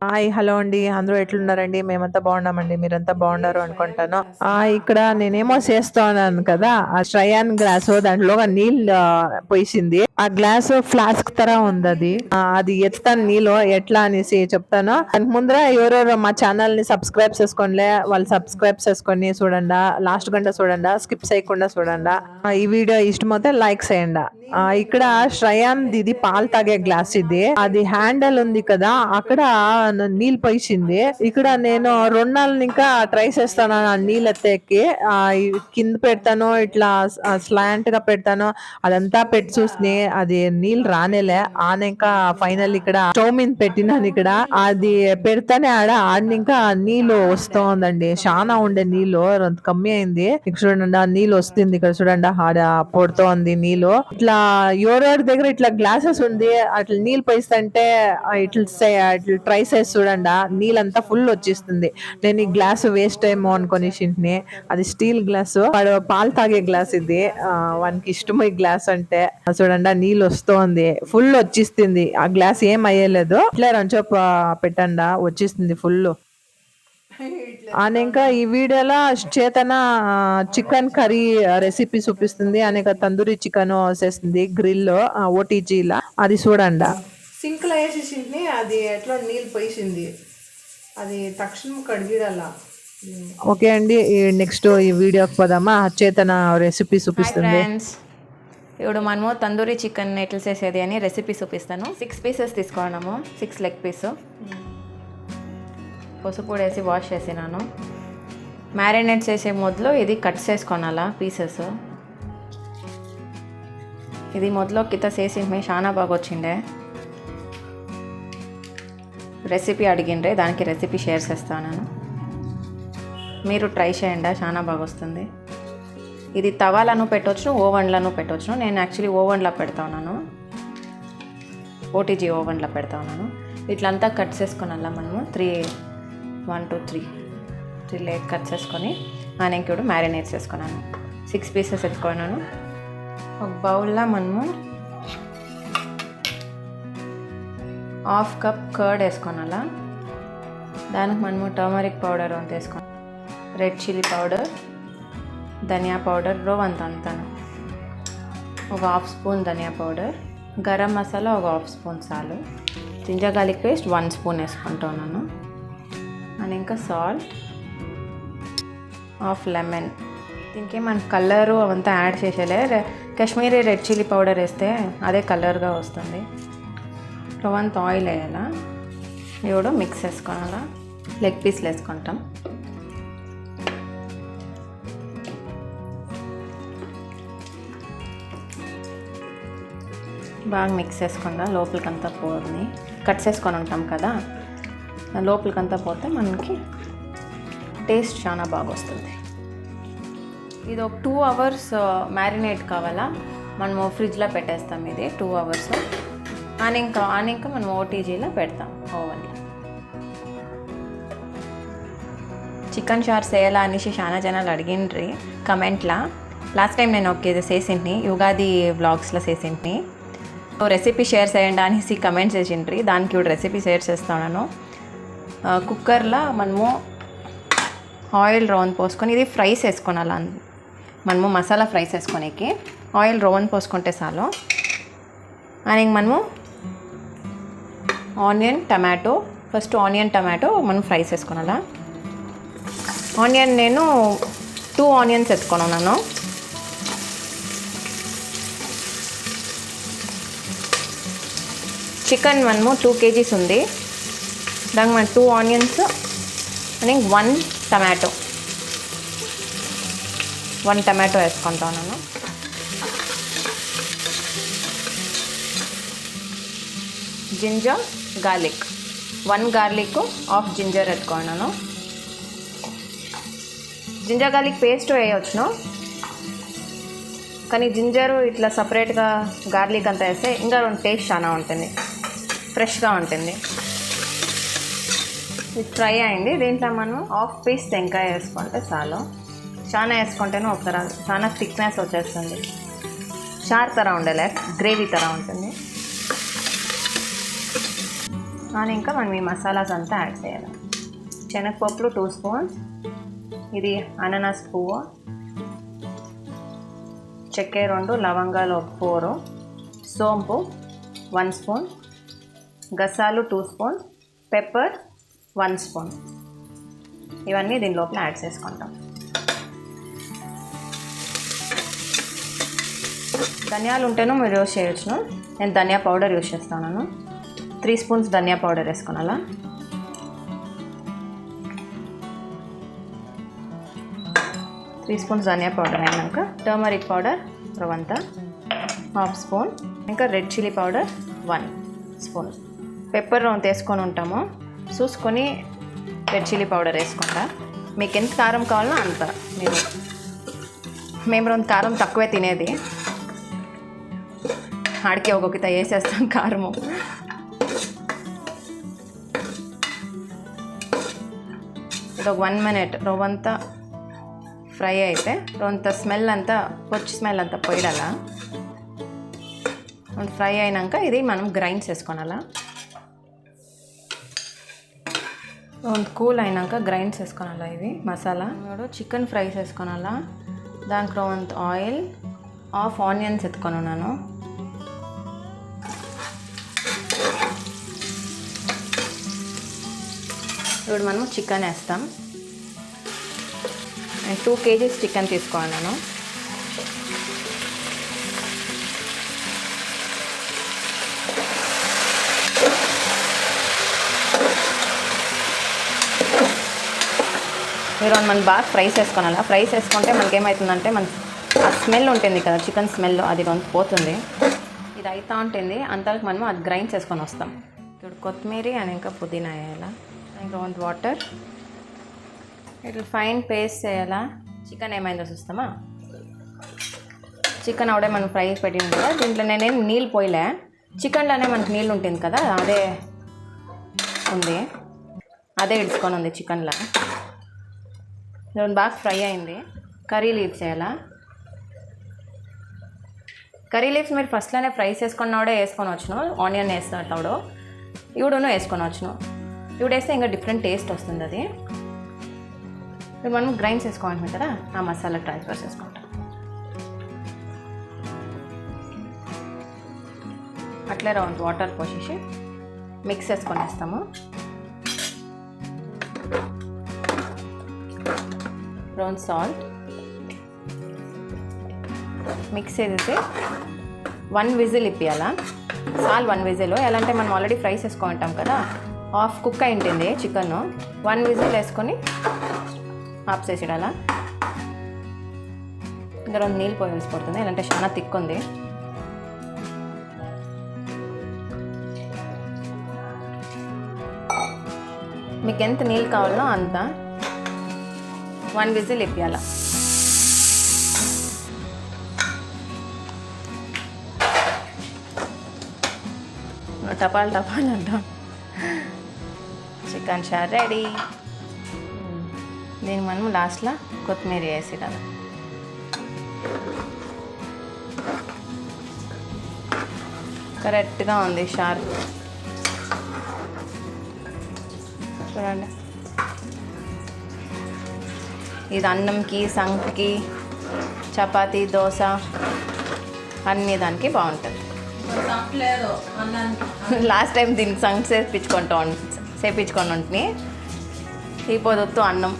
Hi hello అండి అందరూ ఎట్లున్నారండి మేమంతా బాగున్నామండి మీరంతా బాగున్నారు అనుకుంటాను ఇక్కడ నేనేమో చేస్తున్నాను కదా ఆ శ్రయాన్ గ్లాస్ దాంట్లో నీళ్ళు పోసింది ఆ గ్లాస్ ఫ్లాస్క్ తర ఉంది అది ఎత్తాను నీళ్ళు ఎట్లా అనేసి చెప్తాను దానికి ముందర ఎవరెవరు మా ఛానల్ ని సబ్స్క్రైబ్ చేసుకోండి వాళ్ళు సబ్స్క్రైబ్ చేసుకొని చూడండి లాస్ట్ గంట చూడండి స్కిప్ చేయకుండా చూడండి ఈ వీడియో ఇష్టమైతే లైక్ చేయండి ఇక్కడ శ్రయాన్ ఇది పాలు తాగే గ్లాస్ ఇది అది హ్యాండల్ ఉంది కదా అక్కడ నీళ్ళు పోసింది ఇక్కడ నేను రెండాలను ఇంకా ట్రై చేస్తాను నీళ్ళు ఎత్తేకి కింద పెడతాను ఇట్లా స్లాంట్ గా పెడతాను అదంతా పెట్టి చూసి అది నీళ్ళు రానేలే ఇంకా ఫైనల్ ఇక్కడ స్టవ్ మీద పెట్టినాను ఇక్కడ అది పెడతానే ఆడ ఇంకా నీళ్ళు వస్తూ ఉందండి చాలా ఉండే నీళ్ళు కమ్మి అయింది ఇక్కడ చూడండి నీళ్ళు వస్తుంది ఇక్కడ చూడండి ఆడ పొడుతోంది నీళ్ళు ఇట్లా ఎవరెవరి దగ్గర ఇట్లా గ్లాసెస్ ఉంది అట్లా నీళ్ళు పోయిస్తుంటే ఇట్లా ట్రై చేసి చూడండి నీళ్ళంతా ఫుల్ వచ్చేస్తుంది నేను ఈ గ్లాస్ వేస్ట్ ఏమో అనుకుని అది స్టీల్ గ్లాస్ వాడు పాలు తాగే గ్లాస్ ఇది వానికి ఇష్టం ఈ గ్లాస్ అంటే చూడండి నీళ్ళు వస్తోంది ఫుల్ వచ్చేస్తుంది ఆ గ్లాస్ ఏం అయ్యలేదు ఇట్లా రంచో పెట్టండి వచ్చేస్తుంది ఫుల్ అనేక ఈ వీడియోలో చేతన చికెన్ కర్రీ రెసిపీ చూపిస్తుంది అనేక తందూరి చికెన్ చేస్తుంది గ్రిల్ ఓటీజీలా అది చూడండి సింక్ లో వేసేసింది అది ఎట్లా నీళ్ళు పోసింది అది తక్షణం కడిగిడాల ఓకే అండి నెక్స్ట్ ఈ వీడియోకి పోదామా చేతన రెసిపీ చూపిస్తుంది ఇప్పుడు మనము తందూరి చికెన్ ఎట్లా చేసేది అని రెసిపీ చూపిస్తాను 6 పీసెస్ తీసుకున్నాము 6 లెగ్ పీస్ పసుపు వేసి వాష్ చేసినాను మ్యారినేట్ చేసే మొదలు ఇది కట్ చేసుకోనాలా పీసెస్ ఇది మొదలు కింద చేసి చాలా బాగా వచ్చిండే రెసిపీ అడిగిండ్రే దానికి రెసిపీ షేర్ చేస్తాను మీరు ట్రై చేయండి చాలా బాగా వస్తుంది ఇది తవాలను పెట్టవచ్చు ఓవెన్లను పెట్టవచ్చు నేను యాక్చువల్లీ ఓవెన్లో పెడతా ఉన్నాను ఓటీజీ ఓవెన్లో పెడతా ఉన్నాను ఇట్లంతా కట్ చేసుకున్నాలా మనము 1 2 3 లేగ్ కట్ చేసుకొని ఇంకోటి మ్యారినేట్ చేసుకున్నాను 6 పీసెస్ ఎత్తుకున్నాను ఒక బౌల్లో మనము 1/2 కప్ కర్డ్ వేసుకోనాలా దానికి మనము టర్మరిక్ పౌడర్ అంత వేసుకో రెడ్ చిల్లీ పౌడర్ ధనియా పౌడర్ అంతాను ఒక 1/2 స్పూన్ ధనియా పౌడర్ గరం మసాలా ఒక 1/2 స్పూన్ చాలు జింజర్ గార్లిక్ పేస్ట్ 1 స్పూన్ వేసుకుంటున్నాను ఇంకా సాల్ట్ హాఫ్ లెమన్ దీనికి మన కలరు అవంతా యాడ్ చేసేలే కాశ్మీరీ రెడ్ చిల్లీ పౌడర్ వేస్తే అదే కలర్గా వస్తుంది రవంత ఆయిల్ వేయాలా ఇప్పుడు మిక్స్ చేసుకోవాలా లెగ్ పీస్లు వేసుకుంటాం బాగా మిక్స్ చేసుకుందా లోపలికంతా పోతుంది కట్ చేసుకొని ఉంటాం కదా లోపలికంతా పోతే మనకి టేస్ట్ చాలా బాగా వస్తుంది ఇది ఒక 2 అవర్స్ మ్యారినేట్ కావాలా మనము ఫ్రిడ్జ్లో పెట్టేస్తాం ఇది 2 అవర్స్ ఇంకా మనం ఓటీజీలో పెడతాం ఓవెన్లో చికెన్ షార్స్ వేయాలా అనేసి చాలా జనాలు అడిగిండ్రి కమెంట్లో లాస్ట్ టైం నేను ఒక చేసింటిని యుగాది వ్లాగ్స్లో చేసింటిని రెసిపీ షేర్ చేయండి అనేసి కమెంట్స్ చేసిండ్రి దానికి ఇప్పుడు రెసిపీ షేర్ చేస్తున్నాను కుక్కర్లో మనము ఆయిల్ రౌండ్ పోసుకొని ఇది ఫ్రైస్ వేసుకోనాలా మనము మసాలా ఫ్రైస్ వేసుకొనేకి ఆయిల్ రౌండ్ పోసుకుంటే చాలు ఇంక మనము onion tomato first onion tomato మనం ఫ్రైస్ వేసుకోనాలా ఆనియన్ నేను 2 ఆనియన్స్ ఎత్తుకున్నాను చికెన్ మనము 2 kgs ఉంది దానికి మన 2 ఆనియన్స్ అండ్ 1 టమాటో వేసుకుంటాను జింజర్ గార్లిక్ 1 గార్లిక్ 1/2 జింజర్ ఎత్తుకున్నాను జింజర్ గార్లిక్ పేస్ట్ వేయవచ్చును కానీ జింజరు ఇట్లా సపరేట్గా గార్లిక్ అంతా వేస్తే ఇంకా టేస్ట్ చాలా ఉంటుంది ఫ్రెష్గా ఉంటుంది ఇది ఫ్రై అయింది దీంట్లో మనం 1/2 పీస్ టెంకాయ వేసుకుంటే చాలు చాలా వేసుకుంటేనే ఒకసారి చాలా థిక్నెస్ వచ్చేస్తుంది చార్ తర ఉండలే గ్రేవీ తర ఉంటుంది అని ఇంకా మనం ఈ మసాలాస్ అంతా యాడ్ చేయాలి. శనగపప్పులు 2 స్పూన్స్, ఇది అనానాస్ పువ్వు, చెక్క 2, లవంగాలు 4, సోంపు 1 స్పూన్, గసాలు 2 స్పూన్, పెప్పర్ 1 స్పూన్. ఇవన్నీ దీని లోపల యాడ్ చేసుకుంటాం. ధనియాలు ఉంటేనో మీరు యూస్ చేయొచ్చును. నేను ధనియా పౌడర్ యూస్ చేస్తున్నాను. 3 స్పూన్స్ ధనియా పౌడర్ వేసుకోవాలా. ధనియా పౌడర్ అయినాక టర్మరిక్ పౌడర్ రవంతా 1/2 స్పూన్, ఇంకా red chilli powder 1 spoon. Pepper round వేసుకొని ఉంటాము, చూసుకొని రెడ్ చిల్లీ పౌడర్ వేసుకుంటా. మీకు ఎంత కారం కావాలో అంత. మేము రొంత కారం తక్కువే తినేది, ఆడికి ఒక్కొక్కత వేసేస్తాం కారము. ఇది ఒక 1 మినిట్ రవ్వంతా ఫ్రై అయితే రొంత స్మెల్ అంతా పొచ్చి స్మెల్ అంతా పోయిడాల. ఫ్రై అయినాక ఇది మనం గ్రైండ్ చేసుకోవాలా. రొంత కూల్ అయినాక గ్రైండ్ చేసుకోవాలా. ఇవి మసాలా చికెన్ ఫ్రై చేసుకోవాలా. దానికి రొంత ఆయిల్, హాఫ్ ఆనియన్స్ ఎత్తుకొని ఉన్నాను. ఇప్పుడు మనము చికెన్ వేస్తాం. నేను 2 kgs చికెన్ తీసుకున్నాను. మీరు మనం బాగా ఫ్రై చేసుకోవాలా. ఫ్రై చేసుకుంటే మనకి ఏమవుతుందంటే ఆ స్మెల్ ఉంటుంది కదా, చికెన్ స్మెల్, అది కొంత పోతుంది. ఇది అవుతూ ఉంటుంది, అంతకు మనం అది గ్రైండ్ చేసుకొని వస్తాం. ఇప్పుడు కొత్తిమీర అని ఇంకా పుదీనా వేయాలా. ఇంకా కొంత వాటర్, ఇట్లా ఫైన్ పేస్ట్ చేయాలా. చికెన్ ఏమైందో చూస్తామా. చికెన్ అవడే మనం ఫ్రై పెట్టింది కదా, దీంట్లో నేనేం నీళ్ళు పోయలే. చికెన్లోనే మనకు నీళ్ళు ఉంటుంది కదా, అదే ఉంది, అదే ఇడ్చుకొని ఉంది చికెన్లో. బాగా ఫ్రై అయింది. కర్రీ లీవ్స్ వేయాలా. కర్రీ లీవ్స్ మీరు ఫస్ట్లోనే ఫ్రై చేసుకున్నాడే వేసుకొని వచ్చును. ఆనియన్ వేసినట్లు ఇవిడను వేసుకొని వచ్చును. ఇవి వేస్తే ఇంకా డిఫరెంట్ టేస్ట్ వస్తుంది. అది ఇప్పుడు మనం గ్రైండ్ చేసుకోవాలి కదా, ఆ మసాలా ట్రాన్స్ఫర్ చేసుకుంటాం. అట్లే రౌండ్ వాటర్ పోసేసి మిక్స్ చేసుకొని వేస్తాము. రౌండ్ సాల్ట్ మిక్స్ చేసి 1 విజిల్ ఇప్పియాలా. 1 విజిల్ ఎలా అంటే మనం ఆల్రెడీ ఫ్రై చేసుకుంటాం కదా, హాఫ్ కుక్ అయి ఉంటుంది చికెన్. 1 విజిల్ వేసుకొని ఆఫ్ చేసేయాలా. ఇంకా 2 నీళ్ళు పోయాల్సి పడుతుంది, ఎలాంటి చాలా థిక్ ఉంది. మీకు ఎంత నీళ్ళు కావాలో అంత 1 విజిల్ ఇప్పియాలా. టపాల్ అంటాం. చికెన్ చార్ రెడీ. దీన్ని మనం లాస్ట్లో కొత్తిమీర వేసేయాలి. కరెక్ట్గా ఉంది షార్, చూడండి. ఇది అన్నంకి, సంగటికి, చపాతీ, దోశ అన్ని దానికి బాగుంటుంది. లాస్ట్ టైం దీనికి సంగటి చేపించుకొని ఉంటుంది. తీపోదొత్తు అన్నం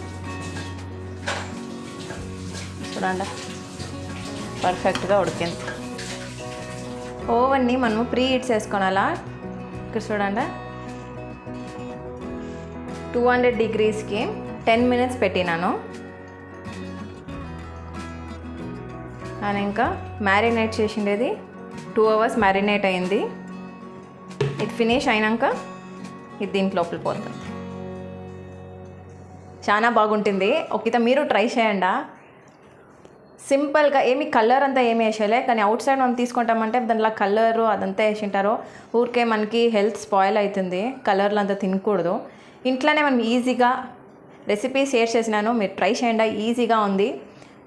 చూడండి, పర్ఫెక్ట్గా ఉడికింది. ఓవెన్ని మనము ప్రీ హీట్ చేసుకోవాలా. ఇక్కడ చూడండి, 200 degreesకి 10 minutes పెట్టినాను. అని ఇంకా మ్యారినేట్ చేసిండేది 2 hours మ్యారినేట్ అయింది. ఇది ఫినిష్ అయినాక ఇది దీంట్లో లోపల పోతుంది. చాలా బాగుంటుంది. ఒకటి మీరు ట్రై చేయండి. సింపుల్గా ఏమి కలర్ అంతా ఏమి వేసేలే, కానీ అవుట్ సైడ్ మనం తీసుకుంటామంటే దాంట్లో కలరు అదంతా వేసింటారు. ఊరికే మనకి హెల్త్ స్పాయిల్ అవుతుంది, కలర్లు అంతా తినకూడదు. ఇంట్లోనే మనం ఈజీగా రెసిపీ షేర్ చేసినాను, మీరు ట్రై చేయండి. ఈజీగా ఉంది,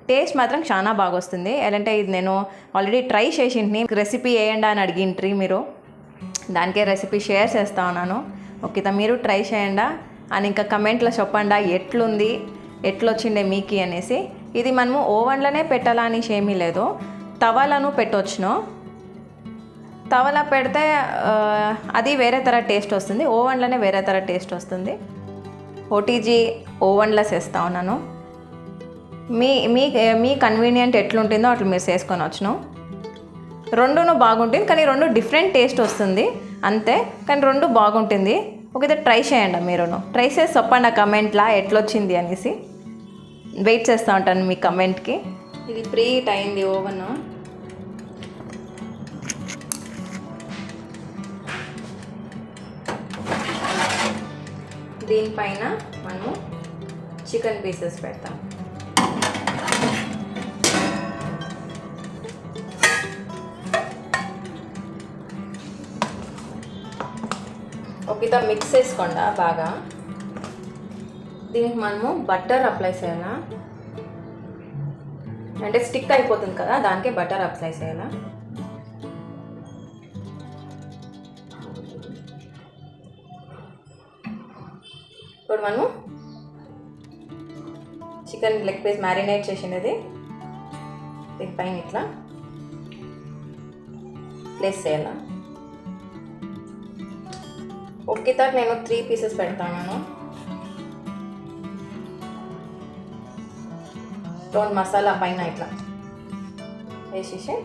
టేస్ట్ మాత్రం చాలా బాగా వస్తుంది. ఎలాంటే ఇది నేను ఆల్రెడీ ట్రై చేసింటిని, రెసిపీ వేయండి అని అడిగింట్రీ మీరు, దానికే రెసిపీ షేర్ చేస్తా ఉన్నాను. ఓకే మీరు ట్రై చేయండి అని ఇంకా కమెంట్లో చెప్పండి ఎట్లుంది ఎట్లొచ్చిండే మీకు అనేసి. ఇది మనము ఓవెన్లోనే పెట్టాలని ఏమీ లేదు, తవాలను పెట్టవచ్చును. తవలా పెడితే అది వేరే తర టేస్ట్ వస్తుంది, ఓవెన్లోనే వేరే తర టేస్ట్ వస్తుంది. ఓటీజీ ఓవెన్లో చేస్తా ఉన్నాను. మీ కన్వీనియంట్ ఎట్లుంటుందో అట్లా మీరు చేసుకొని వచ్చును. రెండును బాగుంటుంది కానీ రెండు డిఫరెంట్ టేస్ట్ వస్తుంది అంతే, కానీ రెండు బాగుంటుంది. ఒకసారి ట్రై చేయండి, మీరును ట్రై చేసి చెప్పండి కమెంట్లో ఎట్లొచ్చింది అనేసి. వెయిట్ చేస్తూ ఉంటాను మీ కమెంట్కి. ఇది ప్రీ హీట్ అయింది ఓవెన్. దీనిపైన మనము చికెన్ పీసెస్ పెడతాం. ఒకదా మిక్స్ చేసుకోండి బాగా. దీనికి మనము బటర్ అప్లై చేయాలా, అంటే స్టిక్ అయిపోతుంది కదా, దానికి బటర్ అప్లై చేయాలా. ఇప్పుడు మనము చికెన్ లెగ్ పీస్ మ్యారినేట్ చేసినది దీనిపైన ఇట్లా ప్లేస్ చేయాల. ఒకేసారి నేను 3 పీసెస్ పెడతాను. టోన్ మసాలా పైన ఇట్లా వేసేసి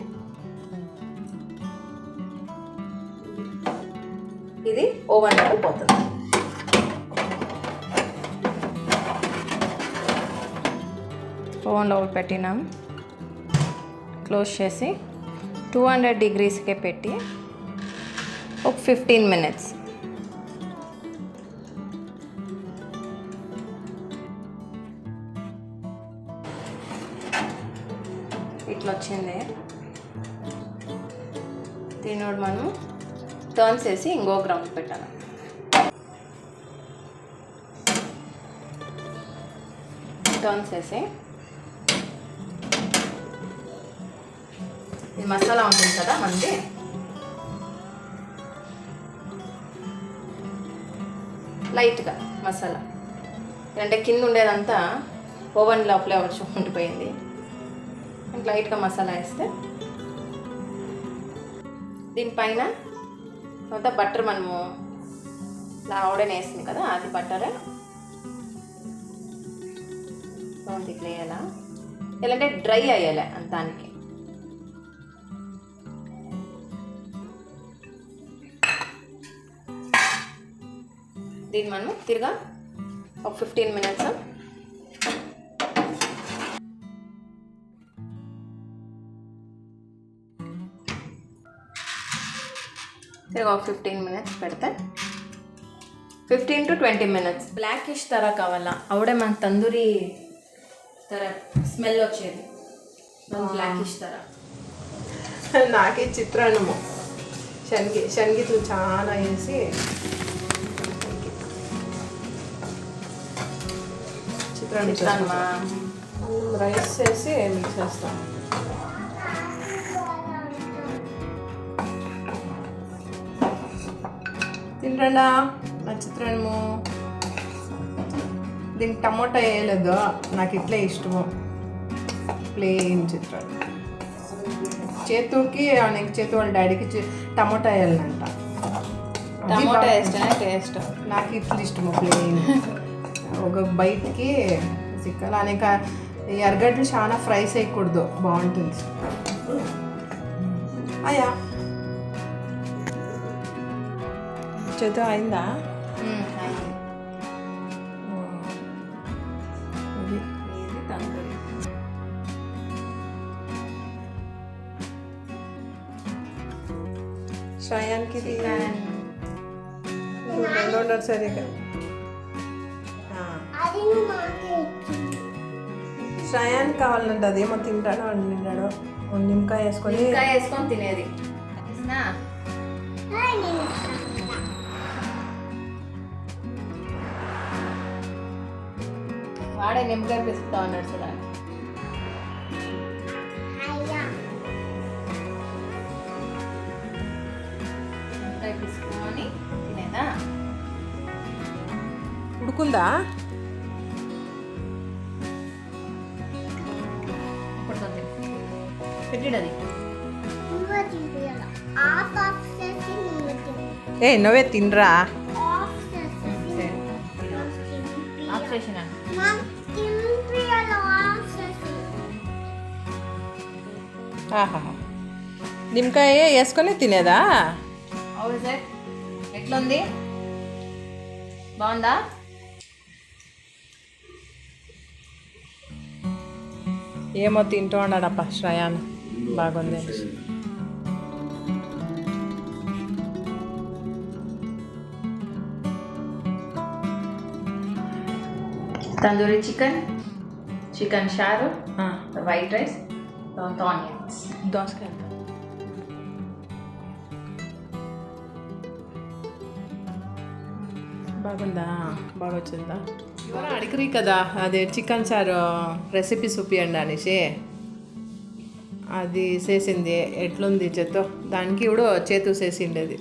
ఇది ఓవెన్లో పోతుంది. ఓవెన్లో పెట్టినాం, క్లోజ్ చేసి 200 డిగ్రీస్కే పెట్టి ఒక 15 minutes. ఇట్లా వచ్చింది. దీనిలో మనం టర్న్స్ వేసి ఇంకో గ్రౌండ్ పెట్టాలి. టర్న్స్ వేసి ఇది మసాలా ఉంటుంది కదా మనది, లైట్గా మసాలా, అంటే కింద ఉండేదంతా ఓవెన్ లోపలే వచ్చి ఉండిపోయింది. లైట్గా మసాలా వేస్తే దీనిపైన అంతా బటర్ మనము ఆవిడనే వేస్తుంది కదా, అది బటర్ ఇట్లా వేయాలా, ఎలాంటే డ్రై అయ్యాలి అంతానికి. దీన్ని మనం తిరగా ఒక 15 minutes తిరగా ఒక 15 minutes పెడితే 15 to 20 minutes బ్లాకిష్ తర కావాలా, అవుడే మనకు తందూరి తర స్మెల్ వచ్చేది, బ్లాకిష్ తర. నాకే చిత్రాన్నము శనగితులు చాలా వేసి చిత్రాన్నమా రైస్ వేసి మిక్స్ చేస్తాం. తినరండా నా చిత్రాన్నము. దీనికి టమోటా వేయలేదు, నాకు ఇట్లే ఇష్టము, ప్లెయిన్ చిత్రాన్నం. చేతుకి చేతు వాళ్ళ డాడీకి టమోటా వేయాలంట. టమోటా వేస్తేనే టేస్ట్. నాకు ఇట్లా ఇష్టము ప్లెయిన్. ఒక బయటికి చిక్కలు అనేక ఎర్రగడ్డలు చాలా ఫ్రై చేయకూడదు, బాగుంటుంది. అయ్యా చేతు అయిందా? ఇది తందూరి. శ్రయానికి రెండోన్నర సరిగా శ్రయానికి కావాలంటే అదేమో తింటాడో వండినాడో, నిమ్మకాయ వేసుకొని తినేది. వాడే నిమ్మకాయ పిసుకుతా ఉన్నాడు చూడాలి. నిమ్మకాయ పిసుకొని తినేదా? ఉడుకుందా? పెట్టిడది ఏ నువ్వే తినరా. ఆహా, నిమ్మకాయ వేసుకొని తినేదా? అవును సార్, ఎట్లుంది? బాగుందా? ఏమో తింటూ ఉన్నాడప్ప శ్రయాన్, బాగుంది. తందూరి చికెన్ చారు, వైట్ రైస్, ఆనియన్స్. దోసకాయ బాగుందా? బాగా వచ్చిందా? ఎవరో అడిగిరి కదా అదే చికెన్ చారు రెసిపీ చూపియండి అనేసి, అది చేసింది. ఎట్లుంది చేతో? దానికి ఇప్పుడు చేతు చేసిండేది.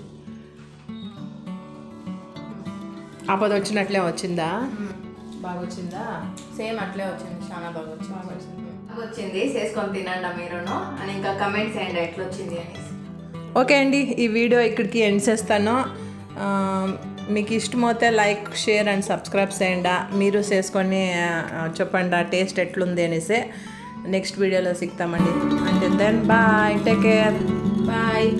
ఆపద వచ్చినట్లే వచ్చిందా? బాగా వచ్చిందా? సేమ్ అట్లే వచ్చింది, చాలా బాగా వచ్చింది. చేసుకొని తినండి మీరును, అని ఇంకా కమెంట్స్ చేయండి ఎట్లా వచ్చింది అనేసి. ఓకే అండి, ఈ వీడియో ఇక్కడికి ఎండ్ చేస్తాను. మీకు ఇష్టమైతే లైక్, షేర్ అండ్ సబ్స్క్రైబ్ చేయండి. మీరు చేసుకొని చెప్పండి టేస్ట్ ఎట్లుంది అనేసి. నెక్స్ట్ వీడియోలో సిగ్తామండి. అంటే then bye, take care, bye.